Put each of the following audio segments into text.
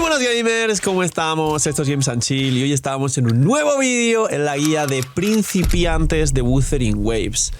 Buenos gamers, ¿cómo estamos? Esto es Games and Chill y hoy estamos en un nuevo vídeo en la guía de principiantes de Wuthering Waves.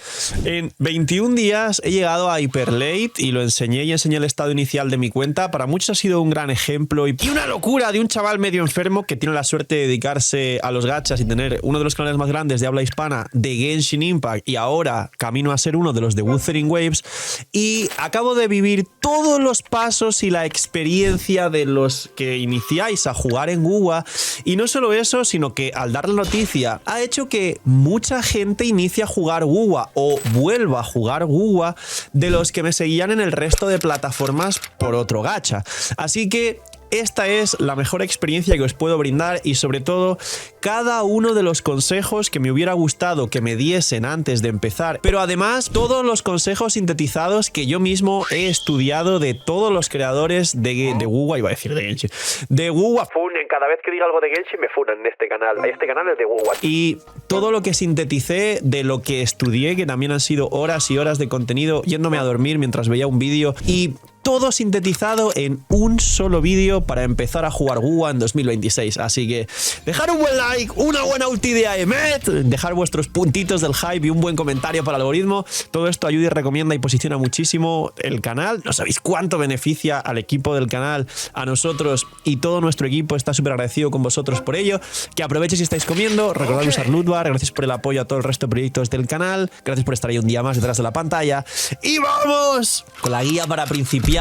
En 21 días he llegado a Hyperlate y lo enseñé y enseñé el estado inicial de mi cuenta. Para muchos ha sido un gran ejemplo y una locura de un chaval medio enfermo que tiene la suerte de dedicarse a los gachas y tener uno de los canales más grandes de habla hispana de Genshin Impact y ahora camino a ser uno de los de Wuthering Waves. Y acabo de vivir todos los pasos y la experiencia de los que iniciáis a jugar en WoW, y no solo eso, sino que al dar la noticia ha hecho que mucha gente inicie a jugar WoW o vuelva a jugar WoW de los que me seguían en el resto de plataformas por otro gacha. Así que esta es la mejor experiencia que os puedo brindar y sobre todo cada uno de los consejos que me hubiera gustado que me diesen antes de empezar, pero además todos los consejos sintetizados que yo mismo he estudiado de todos los creadores de WoW, iba a decir de Genshin, de WoW. Funen, cada vez que diga algo de Genshin me funan en este canal. Este canal es de WoW. Y todo lo que sinteticé de lo que estudié, que también han sido horas y horas de contenido yéndome a dormir mientras veía un vídeo, y todo sintetizado en un solo vídeo para empezar a jugar WoW en 2026. Así que dejar un buen like, una buena ulti de Aemet, dejar vuestros puntitos del hype y un buen comentario para el algoritmo. Todo esto ayuda y recomienda y posiciona muchísimo el canal. No sabéis cuánto beneficia al equipo del canal, a nosotros, y todo nuestro equipo está súper agradecido con vosotros por ello. Que aprovechéis si estáis comiendo, recordad usar Lootbar, gracias por el apoyo a todo el resto de proyectos del canal, gracias por estar ahí un día más detrás de la pantalla. Y vamos con la guía para principiantes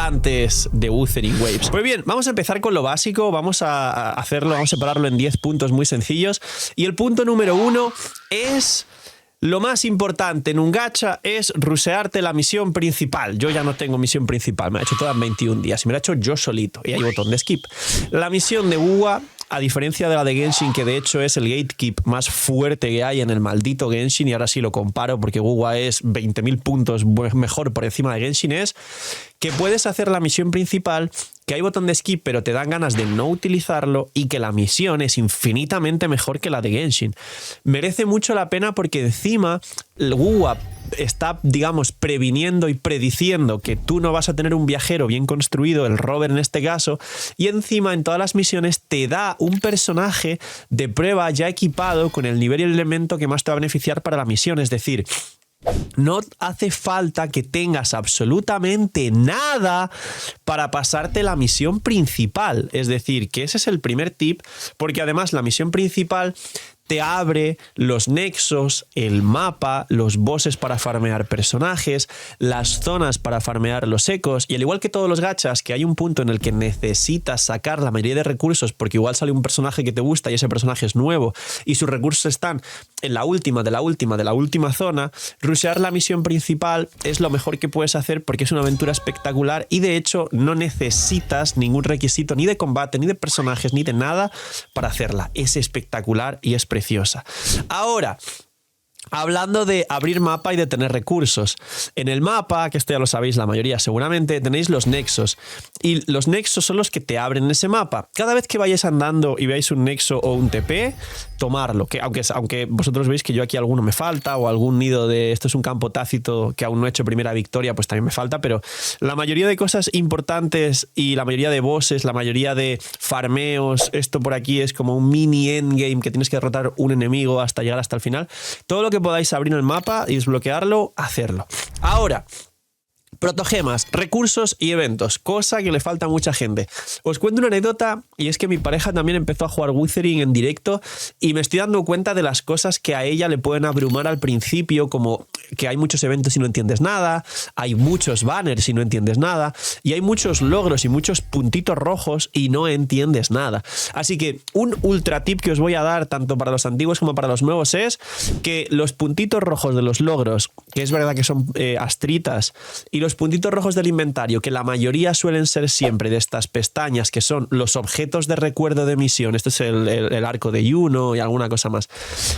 de Wuthering Waves. Pues bien, vamos a empezar con lo básico, vamos a hacerlo, vamos a separarlo en 10 puntos muy sencillos. Y el punto número 1 es: lo más importante en un gacha es rushearte la misión principal. Yo ya no tengo misión principal, me la he hecho toda en 21 días y me la he hecho yo solito y hay botón de skip. La misión de WoW, a diferencia de la de Genshin, que de hecho es el gatekeep más fuerte que hay en el maldito Genshin, y ahora sí lo comparo porque WoW es 20.000 puntos mejor por encima de Genshin, es que puedes hacer la misión principal, que hay botón de skip pero te dan ganas de no utilizarlo, y que la misión es infinitamente mejor que la de Genshin. Merece mucho la pena porque encima el WoW está, digamos, previniendo y prediciendo que tú no vas a tener un viajero bien construido, el rover en este caso, y encima en todas las misiones te da un personaje de prueba ya equipado con el nivel y el elemento que más te va a beneficiar para la misión. Es decir, no hace falta que tengas absolutamente nada para pasarte la misión principal. Es decir, que ese es el primer tip, porque además la misión principal te abre los nexos, el mapa, los bosses para farmear personajes, las zonas para farmear los ecos, y al igual que todos los gachas, que hay un punto en el que necesitas sacar la mayoría de recursos porque igual sale un personaje que te gusta y ese personaje es nuevo y sus recursos están en la última zona, rushear la misión principal es lo mejor que puedes hacer porque es una aventura espectacular y de hecho no necesitas ningún requisito ni de combate, ni de personajes, ni de nada para hacerla. Es espectacular y es preciosa. Ahora, hablando de abrir mapa y de tener recursos. En el mapa, que esto ya lo sabéis la mayoría seguramente, tenéis los nexos. Y los nexos son los que te abren ese mapa. Cada vez que vayáis andando y veáis un nexo o un TP, tomarlo. Que aunque vosotros veis que yo aquí alguno me falta, o algún nido de esto es un campo tácito que aún no he hecho primera victoria, pues también me falta, pero la mayoría de cosas importantes y la mayoría de bosses, la mayoría de farmeos, esto por aquí es como un mini endgame que tienes que derrotar un enemigo hasta llegar hasta el final. Todo lo que podáis abrir el mapa y desbloquearlo, hacerlo. Ahora, protogemas, recursos y eventos, cosa que le falta a mucha gente. Os cuento una anécdota, y es que mi pareja también empezó a jugar Wuthering en directo y me estoy dando cuenta de las cosas que a ella le pueden abrumar al principio, como que hay muchos eventos y no entiendes nada, hay muchos banners y no entiendes nada, y hay muchos logros y muchos puntitos rojos y no entiendes nada. Así que un ultra tip que os voy a dar tanto para los antiguos como para los nuevos es que los puntitos rojos de los logros, que es verdad que son astritas, y los puntitos rojos del inventario, que la mayoría suelen ser siempre de estas pestañas que son los objetos de recuerdo de misión, este es el arco de Yuno y alguna cosa más,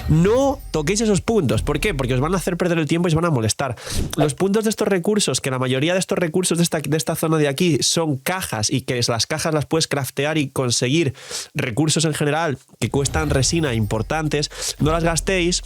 no toquéis esos puntos. ¿Por qué? Porque os van a hacer perder el tiempo y os van a molestar. Los puntos de estos recursos, que la mayoría de estos recursos de esta zona de aquí son cajas, y que las cajas las puedes craftear y conseguir recursos en general que cuestan resina importantes, no las gastéis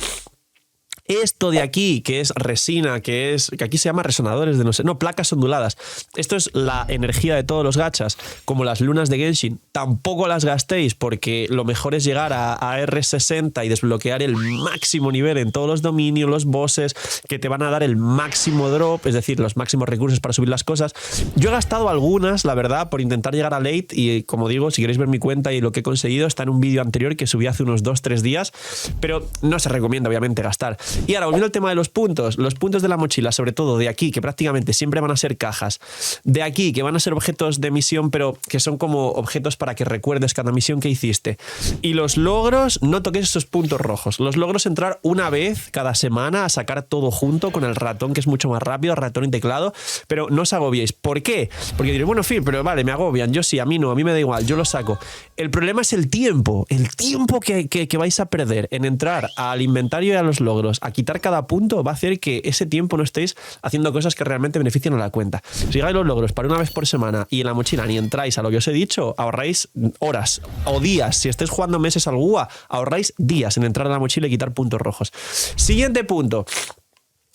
Esto de aquí, que es resina, que aquí se llama resonadores de placas onduladas. Esto es la energía de todos los gachas, como las lunas de Genshin. Tampoco las gastéis porque lo mejor es llegar a R60 y desbloquear el máximo nivel en todos los dominios, los bosses, que te van a dar el máximo drop, es decir, los máximos recursos para subir las cosas. Yo he gastado algunas, la verdad, por intentar llegar a late y, como digo, si queréis ver mi cuenta y lo que he conseguido, está en un vídeo anterior que subí hace unos 2-3 días, pero no se recomienda, obviamente, gastar. Y ahora, volviendo al tema de los puntos de la mochila, sobre todo de aquí, que prácticamente siempre van a ser cajas, de aquí, que van a ser objetos de misión, pero que son como objetos para que recuerdes cada misión que hiciste. Y los logros, no toques esos puntos rojos. Los logros, entrar una vez cada semana a sacar todo junto con el ratón, que es mucho más rápido, ratón y teclado, pero no os agobiéis. ¿Por qué? Porque diréis, bueno, Phil, pero vale, me agobian. Yo sí, a mí no, a mí me da igual, yo lo saco. El problema es el tiempo que vais a perder en entrar al inventario y a los logros, a quitar cada punto, va a hacer que ese tiempo no estéis haciendo cosas que realmente beneficien a la cuenta. Si llegáis los logros para una vez por semana y en la mochila ni entráis a lo que os he dicho, ahorráis horas o días. Si estáis jugando meses al GUA, ahorráis días en entrar a la mochila y quitar puntos rojos. Siguiente punto.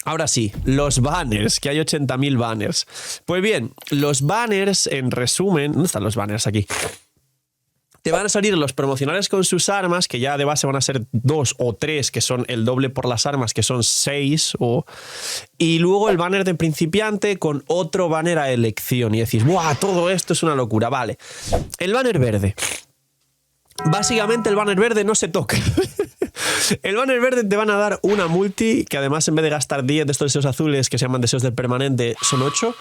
Ahora sí, los banners, que hay 80.000 banners. Pues bien, los banners, en resumen... ¿Dónde están los banners aquí? Te van a salir los promocionales con sus armas, que ya de base van a ser 2 o 3, que son el doble por las armas, que son 6. Y luego el banner de principiante con otro banner a elección. Y decís, ¡buah! Todo esto es una locura. Vale. El banner verde. Básicamente el banner verde no se toca. El banner verde te van a dar una multi, que además en vez de gastar 10 de estos deseos azules que se llaman deseos del permanente, son 8.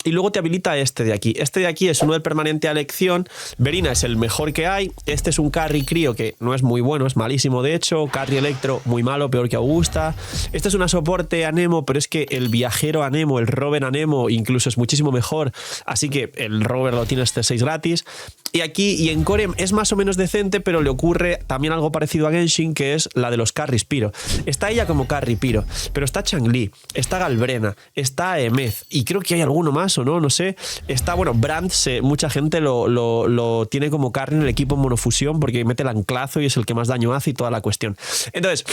Y luego te habilita este de aquí. Este de aquí es uno del permanente a elección. Verina es el mejor que hay. Este es un carry crío que no es muy bueno, es malísimo de hecho. Carry electro, muy malo, peor que Augusta. Este es una soporte Anemo, pero es que el viajero Anemo, el rover Anemo, incluso es muchísimo mejor. Así que el rover lo tiene este 6 gratis. Y aquí, y en Core es más o menos decente, pero le ocurre también algo parecido a Genshin, que es la de los carries Piro. Está ella como carry Piro, pero está Changli, está Galbrena, está Emez, y creo que hay alguno más, o no sé. Está, bueno, Brand, mucha gente lo tiene como carry en el equipo en monofusión, porque mete el anclazo y es el que más daño hace y toda la cuestión. Entonces...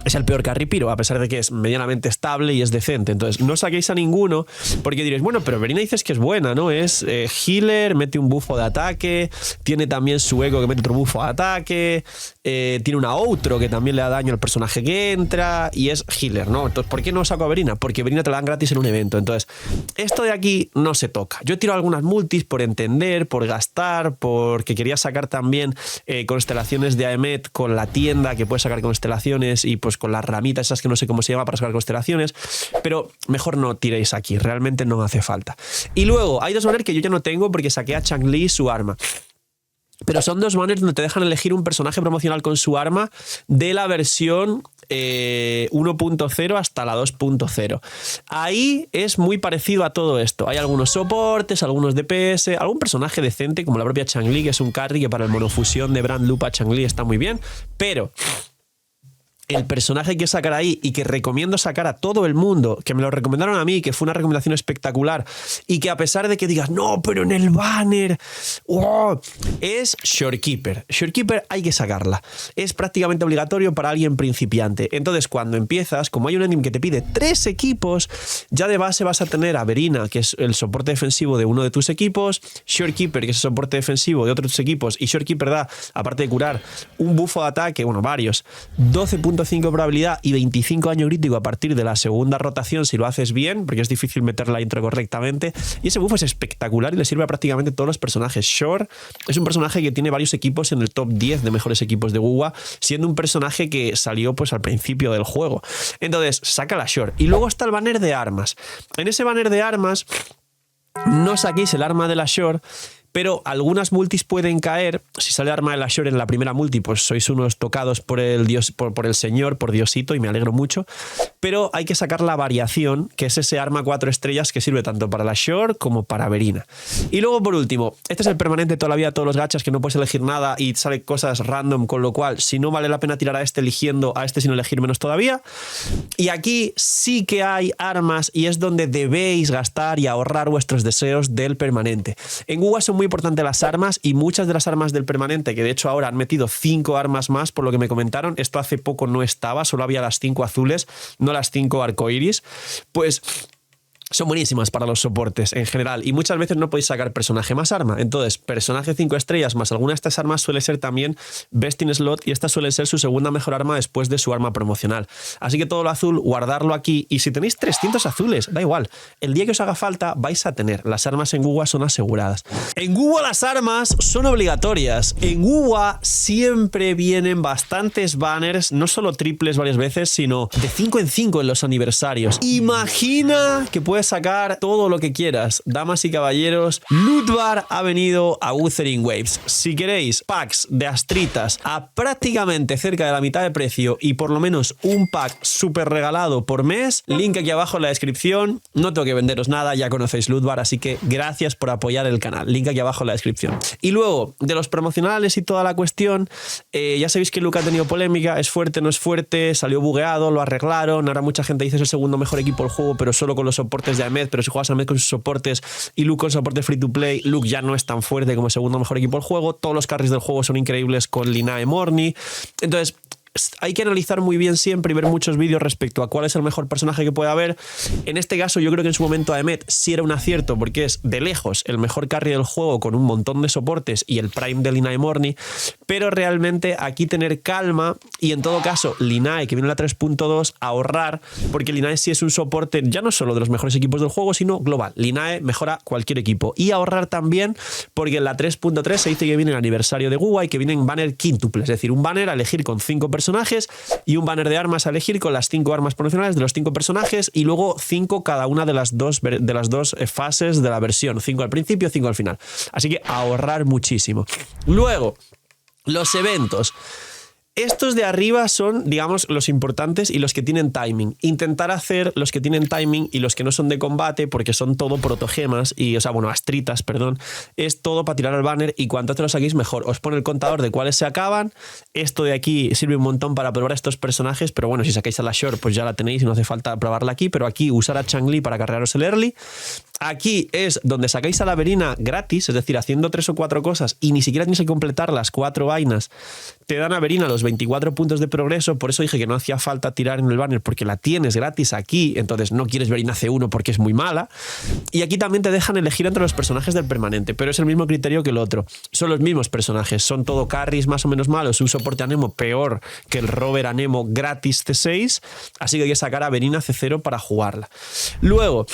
es el peor carry Piro, a pesar de que es medianamente estable y es decente. Entonces, no saquéis a ninguno, porque diréis, bueno, pero Verina dices que es buena, ¿no? Es healer, mete un bufo de ataque, tiene también su eco que mete otro bufo de ataque, tiene una outro que también le da daño al personaje que entra, y es healer, ¿no? Entonces, ¿por qué no saco a Verina? Porque Verina te la dan gratis en un evento. Entonces, esto de aquí no se toca. Yo he tirado algunas multis por entender, por gastar, porque quería sacar también constelaciones de Aemet con la tienda, que puedes sacar constelaciones, y pues con las ramitas esas que no sé cómo se llama para sacar constelaciones, pero mejor no tiréis aquí, realmente no hace falta. Y luego hay dos banners que yo ya no tengo porque saqué a Changli su arma. Pero son dos banners donde te dejan elegir un personaje promocional con su arma de la versión 1.0 hasta la 2.0. Ahí es muy parecido a todo esto. Hay algunos soportes, algunos DPS, algún personaje decente como la propia Changli, que es un carry que para el monofusión de Brand Lupa Changli está muy bien, pero... el personaje que sacar ahí y que recomiendo sacar a todo el mundo, que me lo recomendaron a mí, que fue una recomendación espectacular, y que a pesar de que digas, no, pero en el banner, ¡oh!, es Shorekeeper. Shorekeeper hay que sacarla. Es prácticamente obligatorio para alguien principiante. Entonces, cuando empiezas, como hay un endgame que te pide 3 equipos, ya de base vas a tener a Verina, que es el soporte defensivo de uno de tus equipos, Shorekeeper, que es el soporte defensivo de otros equipos, y Shorekeeper da, aparte de curar, un bufo de ataque, bueno, varios, 12.5 probabilidad y 25 daño crítico a partir de la segunda rotación si lo haces bien, porque es difícil meter la intro correctamente, y ese buff es espectacular y le sirve a prácticamente todos los personajes. Shore es un personaje que tiene varios equipos en el top 10 de mejores equipos de WoW, siendo un personaje que salió pues al principio del juego. Entonces, saca la Shore. Y luego está el banner de armas. En ese banner de armas no saquéis el arma de la Shore, pero algunas multis pueden caer. Si sale arma de la Shore en la primera multi, pues sois unos tocados por el dios, por el señor, por Diosito, y me alegro mucho. Pero hay que sacar la variación, que es ese arma 4 estrellas que sirve tanto para la Shore como para Verina. Y luego, por último, este es el permanente toda la vida, todos los gachas, que no puedes elegir nada y sale cosas random, con lo cual, si no vale la pena tirar a este eligiendo a este sin elegir, menos todavía. Y aquí sí que hay armas y es donde debéis gastar y ahorrar vuestros deseos del permanente. En WoW son muy muy importante las armas, y muchas de las armas del permanente, que de hecho ahora han metido 5 armas más por lo que me comentaron, esto hace poco no estaba, solo había las 5 azules, no las 5 arcoiris, pues son buenísimas para los soportes en general, y muchas veces no podéis sacar personaje más arma. Entonces, personaje 5 estrellas más alguna de estas armas suele ser también best in slot, y esta suele ser su segunda mejor arma después de su arma promocional. Así que todo lo azul, guardarlo aquí, y si tenéis 300 azules, da igual, el día que os haga falta vais a tener. Las armas en WUWA son aseguradas. En WUWA las armas son obligatorias. En WUWA siempre vienen bastantes banners, no solo triples varias veces, sino de 5 en 5 en los aniversarios. Imagina que puedes sacar todo lo que quieras. Damas y caballeros, Lootbar ha venido a Wuthering Waves. Si queréis packs de astritas a prácticamente cerca de la mitad de precio y por lo menos un pack súper regalado por mes, link aquí abajo en la descripción. No tengo que venderos nada, ya conocéis Lootbar, así que gracias por apoyar el canal. Link aquí abajo en la descripción. Y luego, de los promocionales y toda la cuestión, ya sabéis que Luke ha tenido polémica, es fuerte, no es fuerte, salió bugueado, lo arreglaron, ahora mucha gente dice es el segundo mejor equipo del juego, pero solo con los soportes de Ahmed, pero si juegas a Ahmed con sus soportes y Luke con soporte free to play, Luke ya no es tan fuerte como segundo mejor equipo del juego. Todos los carries del juego son increíbles con Linae Morni. Entonces, hay que analizar muy bien siempre y ver muchos vídeos respecto a cuál es el mejor personaje que puede haber. En este caso yo creo que en su momento Ahmed sí era un acierto porque es de lejos el mejor carry del juego con un montón de soportes y el prime de Linae Morni, pero realmente aquí tener calma y en todo caso Linae, que viene en la 3.2, ahorrar, porque Linae sí es un soporte ya no solo de los mejores equipos del juego, sino global. Linae mejora cualquier equipo, y ahorrar también porque en la 3.3 se dice que viene el aniversario de WUWA y que viene en banner quíntuple, es decir, un banner a elegir con 5 personajes y un banner de armas a elegir con las 5 armas promocionales de los 5 personajes, y luego 5 cada una de las dos fases de la versión, 5 al principio, 5 al final. Así que ahorrar muchísimo. Luego, los eventos. Estos de arriba son, digamos, los importantes y los que tienen timing. Intentar hacer los que tienen timing y los que no son de combate, porque son todo protogemas y, o sea, bueno, astritas, perdón, es todo para tirar al banner, y cuanto antes lo saquéis mejor. Os pone el contador de cuáles se acaban. Esto de aquí sirve un montón para probar a estos personajes, pero bueno, si sacáis a la Shore, pues ya la tenéis y no hace falta probarla aquí, pero aquí usar a Changli para carrearos el early. Aquí es donde sacáis a la Verina gratis, es decir, haciendo 3 o 4 cosas y ni siquiera tienes que completar las 4 vainas. Te dan a Verina los 24 puntos de progreso, por eso dije que no hacía falta tirar en el banner, porque la tienes gratis aquí, entonces no quieres Verina C1 porque es muy mala. Y aquí también te dejan elegir entre los personajes del permanente, pero es el mismo criterio que el otro. Son los mismos personajes, son todo carries más o menos malos, un soporte Anemo peor que el Rover Anemo gratis C6, así que hay que sacar a Verina C0 para jugarla. Luego,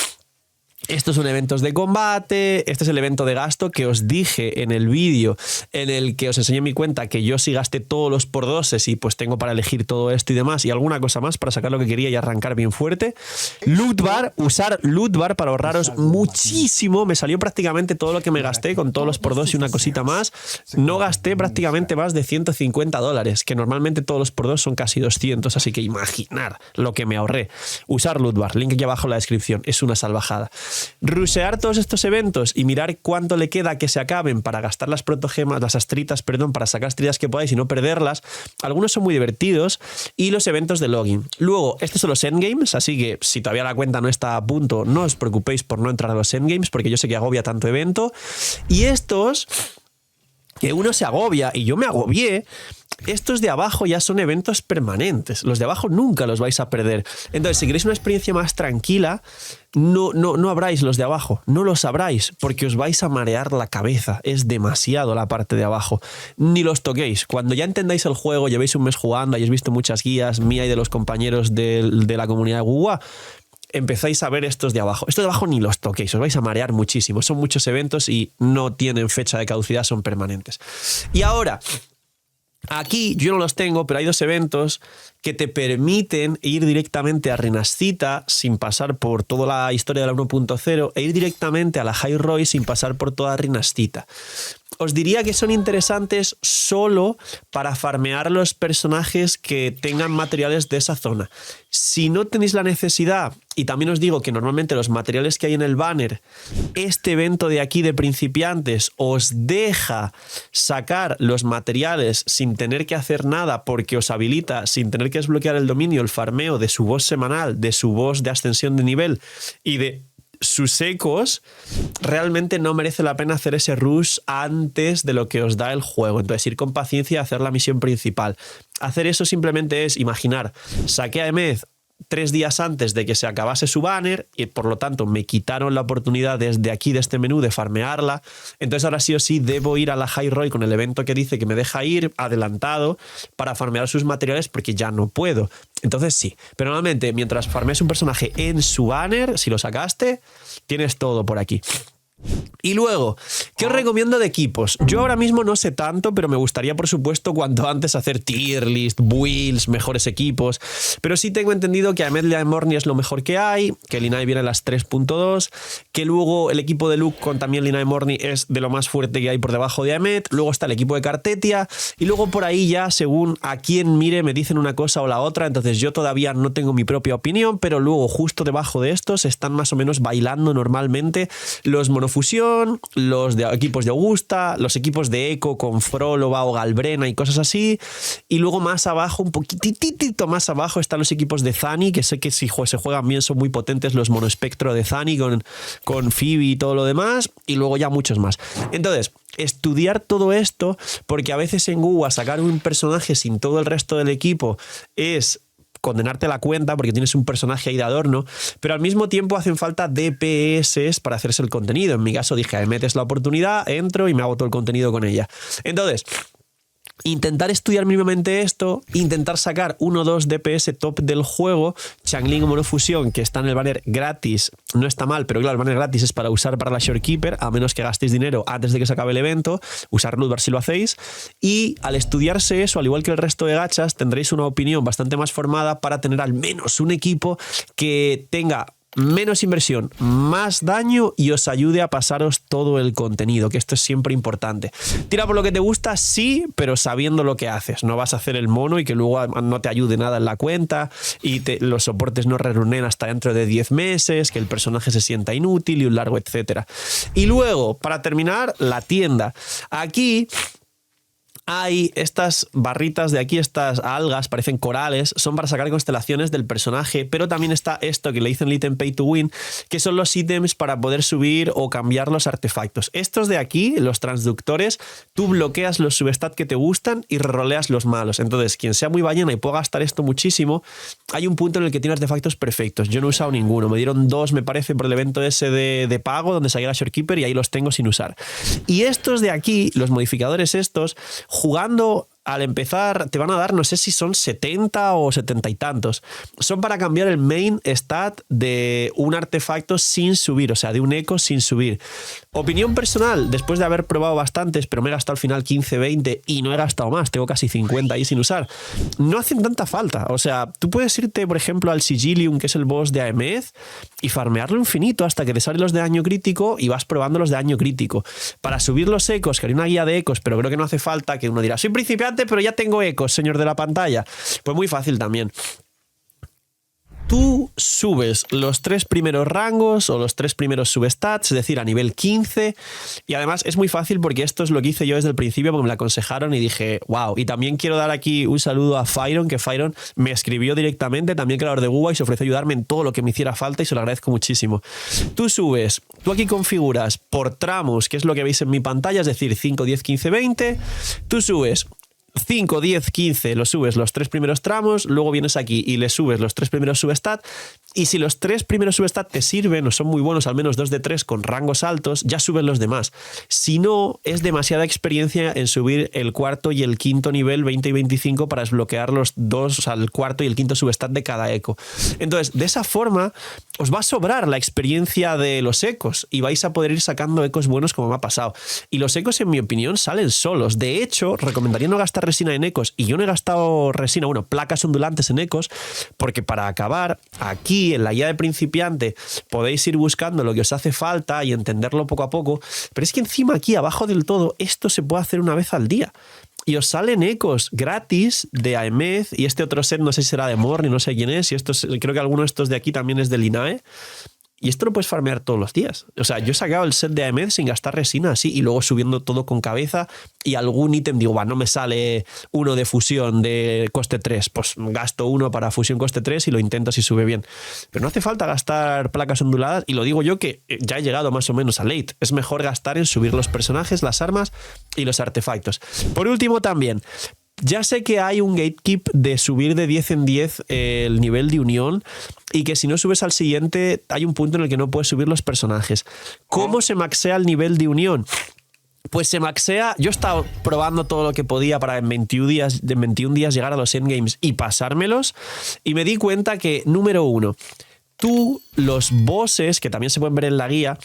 estos son eventos de combate. Este es el evento de gasto que os dije en el vídeo en el que os enseñé mi cuenta, que yo sí gasté todos los por doses y pues tengo para elegir todo esto y demás y alguna cosa más para sacar lo que quería y arrancar bien fuerte. Lootbar, usar Lootbar para ahorraros muchísimo. Me salió prácticamente todo lo que me gasté con todos los por dos y una cosita más. No gasté prácticamente más de $150, que normalmente todos los por dos son casi 200, así que imaginar lo que me ahorré. Usar Lootbar, link aquí abajo en la descripción, es una salvajada. Rushear todos estos eventos y mirar cuánto le queda que se acaben para gastar las protogemas, las astritas, perdón, para sacar astritas que podáis y no perderlas. Algunos son muy divertidos. Y los eventos de login. Luego, estos son los endgames, así que si todavía la cuenta no está a punto, no os preocupéis por no entrar a los endgames, porque yo sé que agobia tanto evento. Y estos, que uno se agobia, y yo me agobié. Estos de abajo ya son eventos permanentes. Los de abajo nunca los vais a perder. Entonces, si queréis una experiencia más tranquila, no abráis los de abajo. No los abráis porque os vais a marear la cabeza. Es demasiado la parte de abajo. Ni los toquéis. Cuando ya entendáis el juego, llevéis un mes jugando, hayáis visto muchas guías mía y de los compañeros de la comunidad de WUWA, empezáis a ver estos de abajo. Estos de abajo ni los toquéis, os vais a marear muchísimo. Son muchos eventos y no tienen fecha de caducidad, son permanentes. Y ahora, aquí yo no los tengo, pero hay dos eventos que te permiten ir directamente a Renascita sin pasar por toda la historia de la 1.0 e ir directamente a la High Roy sin pasar por toda Renascita. Os diría que son interesantes solo para farmear los personajes que tengan materiales de esa zona. Si no tenéis la necesidad, y también os digo que normalmente los materiales que hay en el banner, este evento de aquí de principiantes os deja sacar los materiales sin tener que hacer nada porque os habilita, sin tener que desbloquear el dominio, el farmeo de su boss semanal, de su boss de ascensión de nivel y de sus ecos, realmente no merece la pena hacer ese rush antes de lo que os da el juego. Entonces, ir con paciencia a hacer la misión principal. Hacer eso simplemente es imaginar, saqué a Emeth 3 días antes de que se acabase su banner y por lo tanto me quitaron la oportunidad desde aquí, de este menú, de farmearla. Entonces ahora sí o sí debo ir a la High Roy con el evento que dice que me deja ir adelantado para farmear sus materiales porque ya no puedo. Entonces sí, pero normalmente mientras farmees un personaje en su banner, si lo sacaste, tienes todo por aquí. Y luego, ¿qué os recomiendo de equipos? Yo ahora mismo no sé tanto, pero me gustaría, por supuesto, cuanto antes hacer tier list, builds, mejores equipos. Pero sí tengo entendido que Amed Linae Morni es lo mejor que hay, que Linae viene a las 3.2, que luego el equipo de Luke con también Linae Morni es de lo más fuerte que hay por debajo de Amed. Luego está el equipo de Cartetia y luego por ahí ya, según a quien mire, me dicen una cosa o la otra. Entonces yo todavía no tengo mi propia opinión, pero luego justo debajo de estos están más o menos bailando normalmente los monofusión, los de equipos de Augusta, los equipos de Echo con Frolova o Galbrena y cosas así. Y luego más abajo, un poquitito más abajo, están los equipos de Zani, que sé que si se juegan bien son muy potentes los monoespectro de Zani con Phoebe y todo lo demás. Y luego ya muchos más. Entonces, estudiar todo esto, porque a veces en GUA sacar un personaje sin todo el resto del equipo es condenarte la cuenta porque tienes un personaje ahí de adorno, pero al mismo tiempo hacen falta DPS para hacerse el contenido. En mi caso dije, metes la oportunidad, entro y me hago todo el contenido con ella. Entonces, intentar estudiar mínimamente esto, intentar sacar 1 o 2 DPS top del juego. Changling o Monofusión, que está en el banner gratis, no está mal, pero claro, el banner gratis es para usar para la Shorekeeper, a menos que gastéis dinero antes de que se acabe el evento, usar Ludvar si lo hacéis. Y al estudiarse eso, al igual que el resto de gachas, tendréis una opinión bastante más formada para tener al menos un equipo que tenga menos inversión, más daño y os ayude a pasaros todo el contenido, que esto es siempre importante. Tira por lo que te gusta, sí, pero sabiendo lo que haces. No vas a hacer el mono y que luego no te ayude nada en la cuenta y los soportes no rerunen hasta dentro de 10 meses, que el personaje se sienta inútil y un largo etcétera. Y luego, para terminar, la tienda. Aquí hay estas barritas de aquí, estas algas, parecen corales, son para sacar constelaciones del personaje, pero también está esto que le dicen ítem pay to win, que son los ítems para poder subir o cambiar los artefactos. Estos de aquí, los transductores, tú bloqueas los substat que te gustan y roleas los malos. Entonces, quien sea muy ballena y pueda gastar esto muchísimo, hay un punto en el que tiene artefactos perfectos. Yo no he usado ninguno, me dieron 2, me parece, por el evento ese de pago, donde salía la Shorekeeper, y ahí los tengo sin usar. Y estos de aquí, los modificadores estos, jugando al empezar te van a dar, no sé si son 70 o 70 y tantos. Son para cambiar el main stat de un artefacto sin subir, o sea, de un eco sin subir. Opinión personal, después de haber probado bastantes, pero me he gastado al final 15, 20 y no he gastado más, tengo casi 50 ahí sin usar. No hacen tanta falta. O sea, tú puedes irte, por ejemplo, al Sigilium, que es el boss de Aemeth, y farmearlo infinito hasta que te salen los de daño crítico y vas probando los de daño crítico. Para subir los ecos, que hay una guía de ecos, pero creo que no hace falta, que uno dirá, soy principiante, pero ya tengo ecos, señor de la pantalla. Pues muy fácil también. Tú subes los 3 primeros rangos o los 3 primeros substats, es decir, a nivel 15, y además es muy fácil porque esto es lo que hice yo desde el principio porque me lo aconsejaron y dije, wow. Y también quiero dar aquí un saludo a Fyron, que Fyron me escribió directamente, también creador de GUA, y se ofreció a ayudarme en todo lo que me hiciera falta y se lo agradezco muchísimo. Tú subes, tú aquí configuras por tramos, que es lo que veis en mi pantalla, es decir, 5, 10, 15, 20, tú subes 5, 10, 15, lo subes los 3 primeros tramos, luego vienes aquí y le subes los 3 primeros substat, y si los 3 primeros substat te sirven o son muy buenos, al menos 2 de 3 con rangos altos, ya subes los demás. Si no, es demasiada experiencia en subir el cuarto y el quinto nivel 20 y 25 para desbloquear los 2, o sea, el cuarto y el quinto substat de cada eco. Entonces, de esa forma os va a sobrar la experiencia de los ecos y vais a poder ir sacando ecos buenos como me ha pasado. Y los ecos, en mi opinión, salen solos. De hecho, recomendaría no gastar resina en ecos, y yo no he gastado resina, bueno, placas ondulantes en ecos, porque para acabar aquí en la guía de principiante podéis ir buscando lo que os hace falta y entenderlo poco a poco, pero es que encima aquí abajo del todo esto se puede hacer una vez al día. Y os salen ecos gratis de Aemeth, y este otro set no sé si será de Morni, no sé quién es, y estos, creo que alguno de estos de aquí también es de Linae. Y esto lo puedes farmear todos los días. O sea, yo he sacado el set de Amed sin gastar resina así y luego subiendo todo con cabeza y algún ítem digo, no me sale uno de fusión de coste 3. Pues gasto uno para fusión coste 3 y lo intento si sube bien. Pero no hace falta gastar placas onduladas y lo digo yo que ya he llegado más o menos a late. Es mejor gastar en subir los personajes, las armas y los artefactos. Por último también, ya sé que hay un gatekeep de subir de 10 en 10 el nivel de unión y que si no subes al siguiente hay un punto en el que no puedes subir los personajes. ¿Cómo se maxea el nivel de unión? Pues se maxea, yo he estado probando todo lo que podía para en 21 días llegar a los endgames y pasármelos y me di cuenta que, número 1, los bosses, que también se pueden ver en la guía,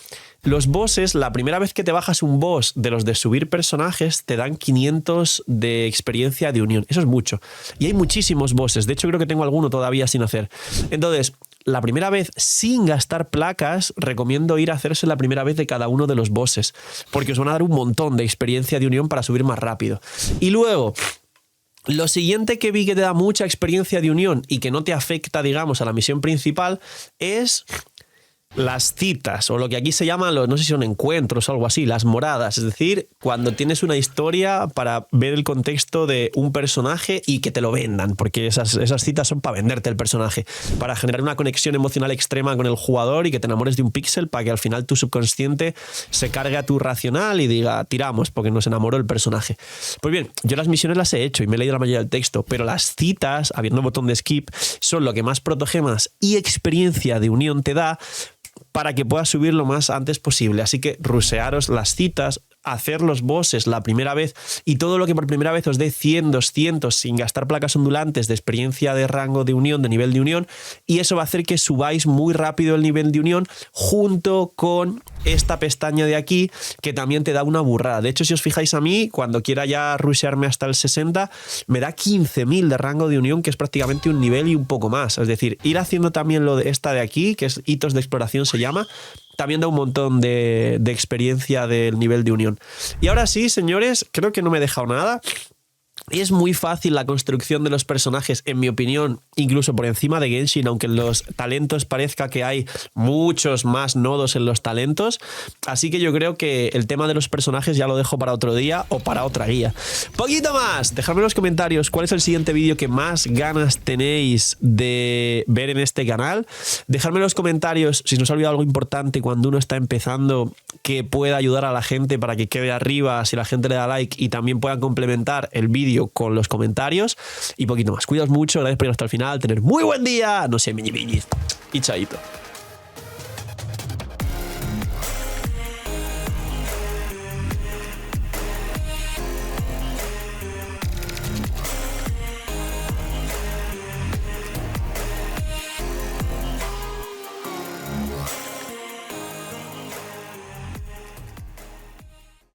los bosses, la primera vez que te bajas un boss de los de subir personajes, te dan 500 de experiencia de unión. Eso es mucho. Y hay muchísimos bosses. De hecho, creo que tengo alguno todavía sin hacer. Entonces, la primera vez, sin gastar placas, recomiendo ir a hacerse la primera vez de cada uno de los bosses, porque os van a dar un montón de experiencia de unión para subir más rápido. Y luego, lo siguiente que vi que te da mucha experiencia de unión y que no te afecta, digamos, a la misión principal es las citas, o lo que aquí se llaman, no sé si son encuentros o algo así, las moradas. Es decir, cuando tienes una historia para ver el contexto de un personaje y que te lo vendan, porque esas citas son para venderte el personaje, para generar una conexión emocional extrema con el jugador y que te enamores de un píxel para que al final tu subconsciente se cargue a tu racional y diga, tiramos, porque nos enamoró el personaje. Pues bien, yo las misiones las he hecho y me he leído la mayoría del texto, pero las citas, habiendo botón de skip, son lo que más protogemas y experiencia de unión te da para que puedas subir lo más antes posible. Así que rusearos las citas, hacer los bosses la primera vez y todo lo que por primera vez os dé 100, 200 sin gastar placas ondulantes de experiencia de rango de unión, de nivel de unión, y eso va a hacer que subáis muy rápido el nivel de unión junto con esta pestaña de aquí que también te da una burrada. De hecho, si os fijáis a mí, cuando quiera ya rushearme hasta el 60, me da 15.000 de rango de unión, que es prácticamente un nivel y un poco más. Es decir, ir haciendo también lo de esta de aquí, que es hitos de exploración se llama, también da un montón de experiencia del nivel de unión. Y ahora sí, señores, creo que no me he dejado nada. Es muy fácil la construcción de los personajes, en mi opinión, incluso por encima de Genshin, aunque en los talentos parezca que hay muchos más nodos en los talentos. Así que yo creo que el tema de los personajes ya lo dejo para otro día o para otra guía. Poquito más, dejadme en los comentarios cuál es el siguiente vídeo que más ganas tenéis de ver en este canal. Dejadme en los comentarios si nos ha olvidado algo importante cuando uno está empezando que pueda ayudar a la gente para que quede arriba si la gente le da like y también puedan complementar el vídeo con los comentarios y poquito más. Cuidaos mucho, gracias por ir hasta el final, tener muy buen día, no sé, miñi y chaito.